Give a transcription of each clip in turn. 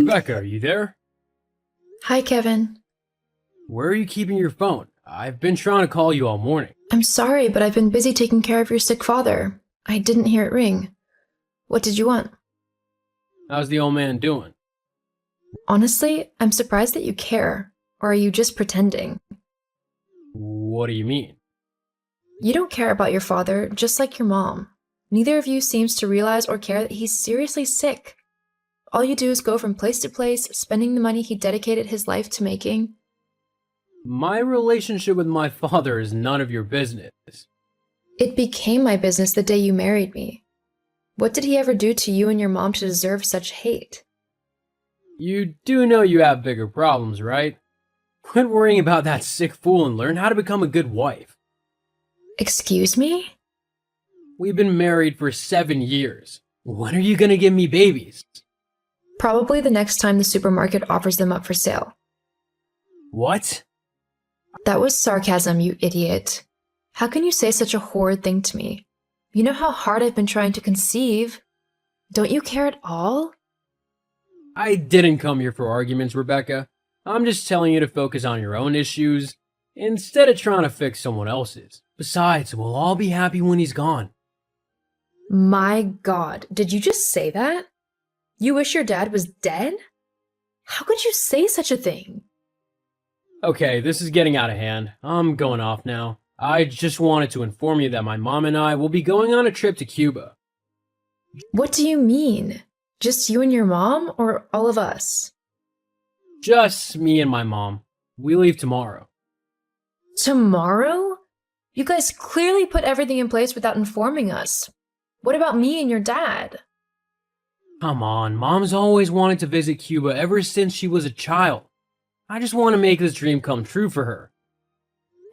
Rebecca, are you there? Hi, Kevin. Where are you keeping your phone? I've been trying to call you all morning. I'm sorry, but I've been busy taking care of your sick father. I didn't hear it ring. What did you want? How's the old man doing? Honestly, I'm surprised that you care. Or are you just pretending? What do you mean? You don't care about your father, just like your mom. Neither of you seems to realize or care that he's seriously sick. All you do is go from place to place, spending the money he dedicated his life to making. My relationship with my father is none of your business. It became my business the day you married me. What did he ever do to you and your mom to deserve such hate? You do know you have bigger problems, right? Quit worrying about that sick fool and learn how to become a good wife. Excuse me? We've been married for 7 years. When are you gonna give me babies? Probably the next time the supermarket offers them up for sale. What? That was sarcasm, you idiot. How can you say such a horrid thing to me? You know how hard I've been trying to conceive. Don't you care at all? I didn't come here for arguments, Rebecca. I'm just telling you to focus on your own issues instead of trying to fix someone else's. Besides, we'll all be happy when he's gone. My God, did you just say that? You wish your dad was dead? How could you say such a thing? Okay, this is getting out of hand. I'm going off now. I just wanted to inform you that my mom and I will be going on a trip to Cuba. What do you mean? Just you and your mom, or all of us? Just me and my mom. We leave tomorrow. Tomorrow? You guys clearly put everything in place without informing us. What about me and your dad? Come on, Mom's always wanted to visit Cuba ever since she was a child. I just want to make this dream come true for her.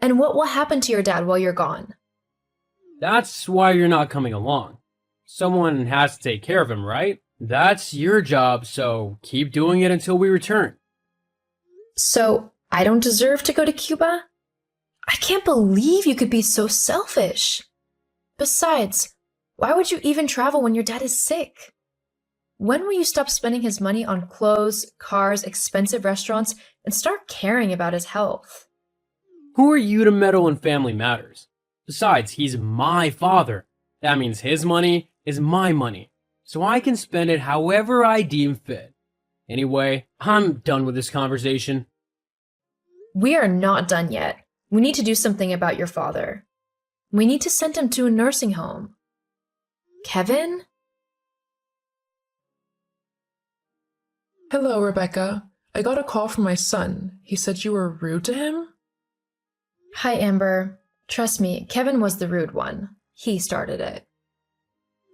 And what will happen to your dad while you're gone? That's why you're not coming along. Someone has to take care of him, right? That's your job, so keep doing it until we return. So, I don't deserve to go to Cuba? I can't believe you could be so selfish. Besides, why would you even travel when your dad is sick? When will you stop spending his money on clothes, cars, expensive restaurants, and start caring about his health? Who are you to meddle in family matters? Besides, he's my father. That means his money is my money, so I can spend it however I deem fit. Anyway, I'm done with this conversation. We are not done yet. We need to do something about your father. We need to send him to a nursing home. Kevin? Hello, Rebecca. I got a call from my son. He said you were rude to him? Hi, Amber. Trust me, Kevin was the rude one. He started it.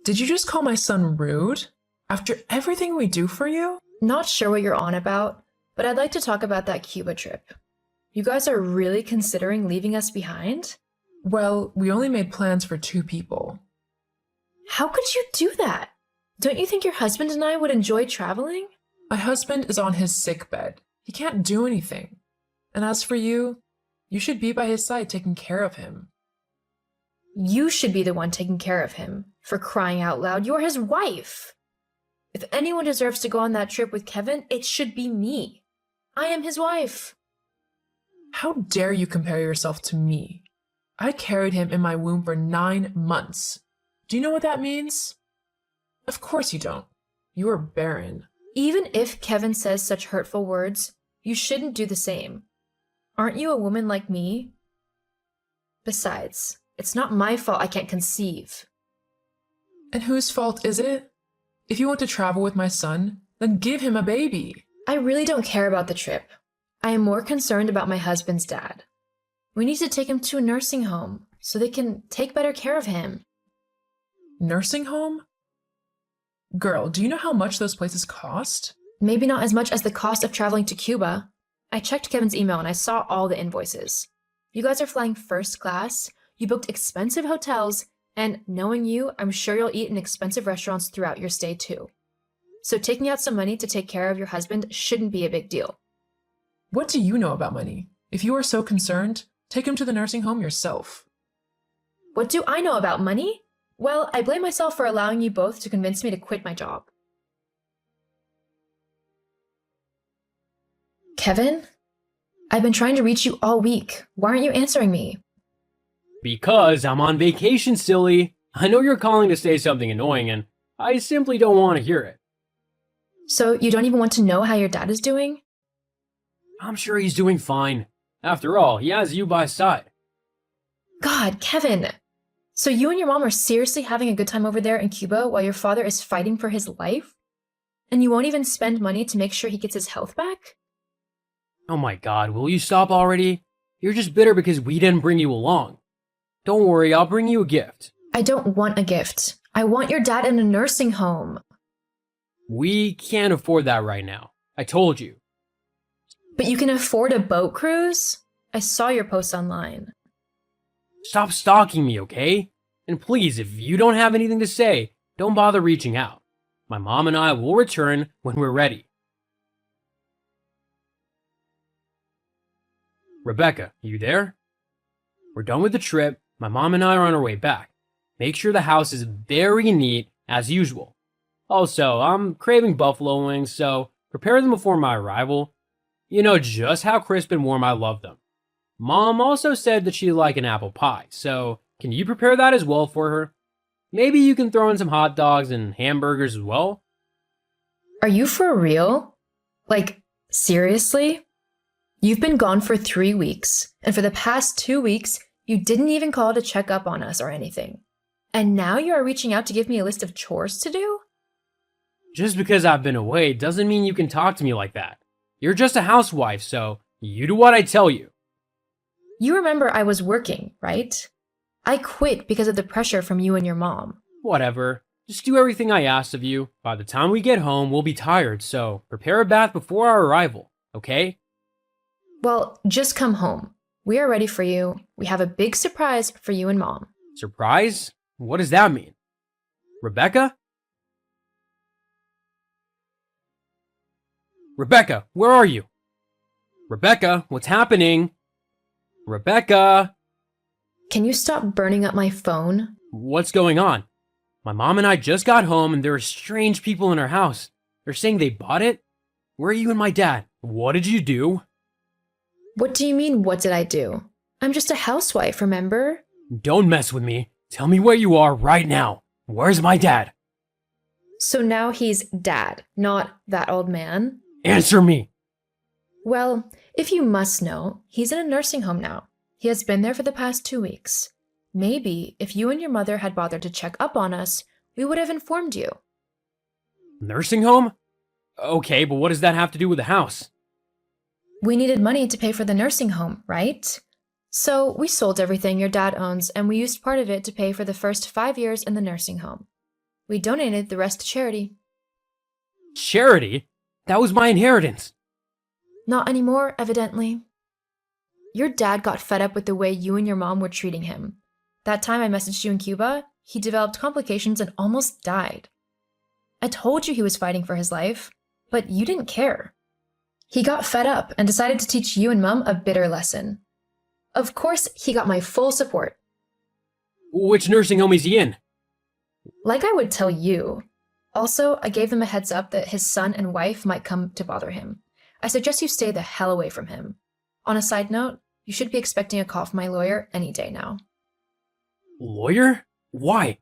Did you just call my son rude? After everything we do for you? Not sure what you're on about, but I'd like to talk about that Cuba trip. You guys are really considering leaving us behind? Well, we only made plans for 2 people. How could you do that? Don't you think your husband and I would enjoy traveling? My husband is on his sick bed. He can't do anything. And as for you, you should be by his side taking care of him. You should be the one taking care of him. For crying out loud, you're his wife. If anyone deserves to go on that trip with Kevin, it should be me. I am his wife. How dare you compare yourself to me? I carried him in my womb for 9 months. Do you know what that means? Of course you don't. You are barren. Even if Kevin says such hurtful words, you shouldn't do the same. Aren't you a woman like me? Besides, it's not my fault I can't conceive. And whose fault is it? If you want to travel with my son, then give him a baby. I really don't care about the trip. I am more concerned about my husband's dad. We need to take him to a nursing home so they can take better care of him. Nursing home? Girl, do you know how much those places cost? Maybe not as much as the cost of traveling to Cuba. I checked Kevin's email and I saw all the invoices. You guys are flying first class, you booked expensive hotels, and knowing you, I'm sure you'll eat in expensive restaurants throughout your stay too. So taking out some money to take care of your husband shouldn't be a big deal. What do you know about money? If you are so concerned, take him to the nursing home yourself. What do I know about money? Well, I blame myself for allowing you both to convince me to quit my job. Kevin? I've been trying to reach you all week. Why aren't you answering me? Because I'm on vacation, silly. I know you're calling to say something annoying, and I simply don't want to hear it. So you don't even want to know how your dad is doing? I'm sure he's doing fine. After all, he has you by his side. God, Kevin. So you and your mom are seriously having a good time over there in Cuba while your father is fighting for his life? And you won't even spend money to make sure he gets his health back? Oh my god, will you stop already? You're just bitter because we didn't bring you along. Don't worry, I'll bring you a gift. I don't want a gift. I want your dad in a nursing home. We can't afford that right now. I told you. But you can afford a boat cruise? I saw your post online. Stop stalking me, okay? And please, if you don't have anything to say, don't bother reaching out. My mom and I will return when we're ready. Rebecca, you there? We're done with the trip. My mom and I are on our way back. Make sure the house is very neat as usual. Also, I'm craving buffalo wings, so prepare them before my arrival. You know just how crisp and warm I love them. Mom also said that she'd like an apple pie, so can you prepare that as well for her? Maybe you can throw in some hot dogs and hamburgers as well? Are you for real? Like, seriously? You've been gone for 3 weeks, and for the past 2 weeks, you didn't even call to check up on us or anything. And now you are reaching out to give me a list of chores to do? Just because I've been away doesn't mean you can talk to me like that. You're just a housewife, so you do what I tell you. You remember I was working, right? I quit because of the pressure from you and your mom. Whatever. Just do everything I asked of you. By the time we get home, we'll be tired, so prepare a bath before our arrival, okay? Well, just come home. We are ready for you. We have a big surprise for you and mom. Surprise? What does that mean? Rebecca? Rebecca, where are you? Rebecca, what's happening? Rebecca? Can you stop burning up my phone? What's going on? My mom and I just got home and there are strange people in our house. They're saying they bought it? Where are you and my dad? What did you do? What do you mean, what did I do? I'm just a housewife, remember? Don't mess with me. Tell me where you are right now. Where's my dad? So now he's dad, not that old man? Answer me. Well, if you must know, he's in a nursing home now. He has been there for the past 2 weeks. Maybe if you and your mother had bothered to check up on us, we would have informed you. Nursing home? Okay, but what does that have to do with the house? We needed money to pay for the nursing home, right? So we sold everything your dad owns and we used part of it to pay for the first 5 years in the nursing home. We donated the rest to charity. Charity? That was my inheritance. Not anymore, evidently. Your dad got fed up with the way you and your mom were treating him. That time I messaged you in Cuba, he developed complications and almost died. I told you he was fighting for his life, but you didn't care. He got fed up and decided to teach you and Mom a bitter lesson. Of course, he got my full support. Which nursing home is he in? Like I would tell you. Also, I gave them a heads up that his son and wife might come to bother him. I suggest you stay the hell away from him. On a side note, you should be expecting a call from my lawyer any day now. Lawyer? Why?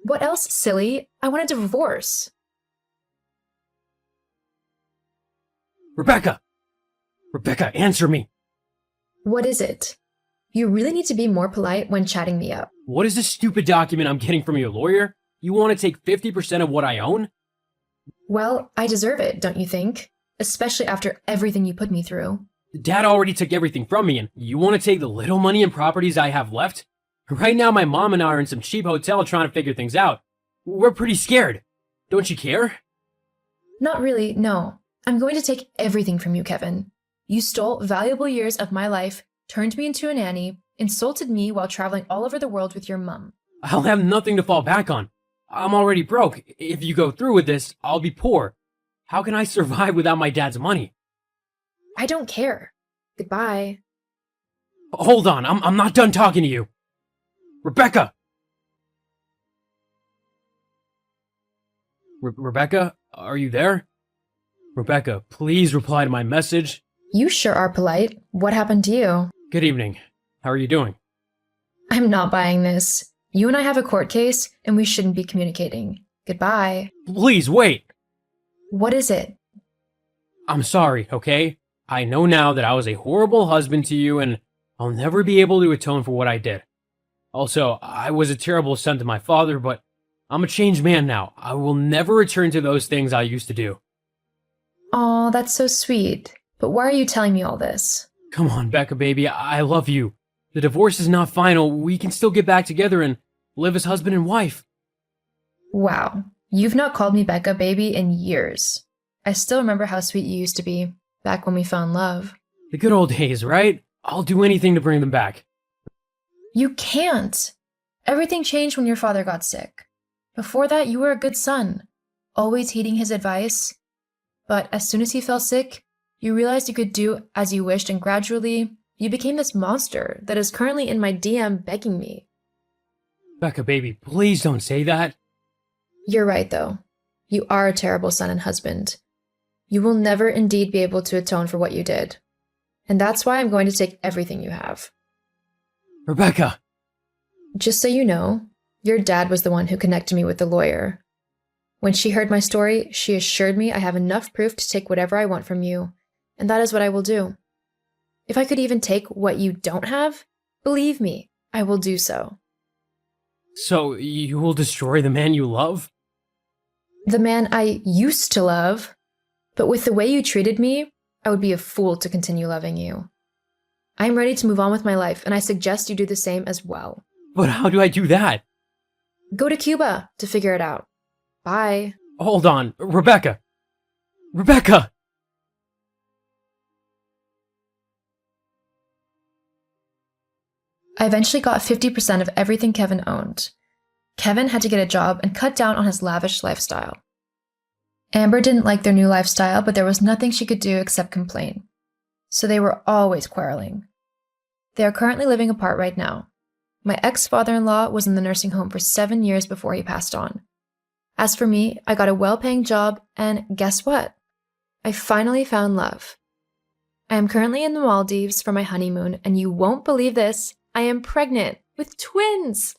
What else, silly? I want a divorce. Rebecca! Rebecca, answer me! What is it? You really need to be more polite when chatting me up. What is this stupid document I'm getting from your lawyer? You want to take 50% of what I own? Well, I deserve it, don't you think? Especially after everything you put me through. Dad already took everything from me, and you want to take the little money and properties I have left? Right now, my mom and I are in some cheap hotel trying to figure things out. We're pretty scared. Don't you care? Not really, no. I'm going to take everything from you, Kevin. You stole valuable years of my life, turned me into a nanny, insulted me while traveling all over the world with your mom. I'll have nothing to fall back on. I'm already broke. If you go through with this, I'll be poor. How can I survive without my dad's money? I don't care. Goodbye. Hold on, I'm not done talking to you. Rebecca! Rebecca, are you there? Rebecca, please reply to my message. You sure are polite. What happened to you? Good evening. How are you doing? I'm not buying this. You and I have a court case, and we shouldn't be communicating. Goodbye. Please, wait! What is it? I'm sorry, okay? I know now that I was a horrible husband to you, and I'll never be able to atone for what I did. Also, I was a terrible son to my father, but I'm a changed man now. I will never return to those things I used to do. Aw, that's so sweet. But why are you telling me all this? Come on, Becca, baby, I love you. The divorce is not final. We can still get back together and live as husband and wife. Wow, you've not called me Becca, baby, in years. I still remember how sweet you used to be, back when we found love. The good old days, right? I'll do anything to bring them back. You can't. Everything changed when your father got sick. Before that, you were a good son, always heeding his advice. But as soon as he fell sick, you realized you could do as you wished, and gradually, you became this monster that is currently in my DM begging me. Becca, baby, please don't say that. You're right, though. You are a terrible son and husband. You will never indeed be able to atone for what you did. And that's why I'm going to take everything you have. Rebecca! Just so you know, your dad was the one who connected me with the lawyer. When she heard my story, she assured me I have enough proof to take whatever I want from you, and that is what I will do. If I could even take what you don't have, believe me, I will do so. So, you will destroy the man you love? The man I used to love, but with the way you treated me, I would be a fool to continue loving you. I'm ready to move on with my life, and I suggest you do the same as well. But how do I do that? Go to Cuba to figure it out. Bye. Hold on, Rebecca! Rebecca! I eventually got 50% of everything Kevin owned. Kevin had to get a job and cut down on his lavish lifestyle. Amber didn't like their new lifestyle, but there was nothing she could do except complain. So they were always quarreling. They are currently living apart right now. My ex-father-in-law was in the nursing home for 7 years before he passed on. As for me, I got a well-paying job, and guess what? I finally found love. I am currently in the Maldives for my honeymoon, and you won't believe this, I am pregnant with twins!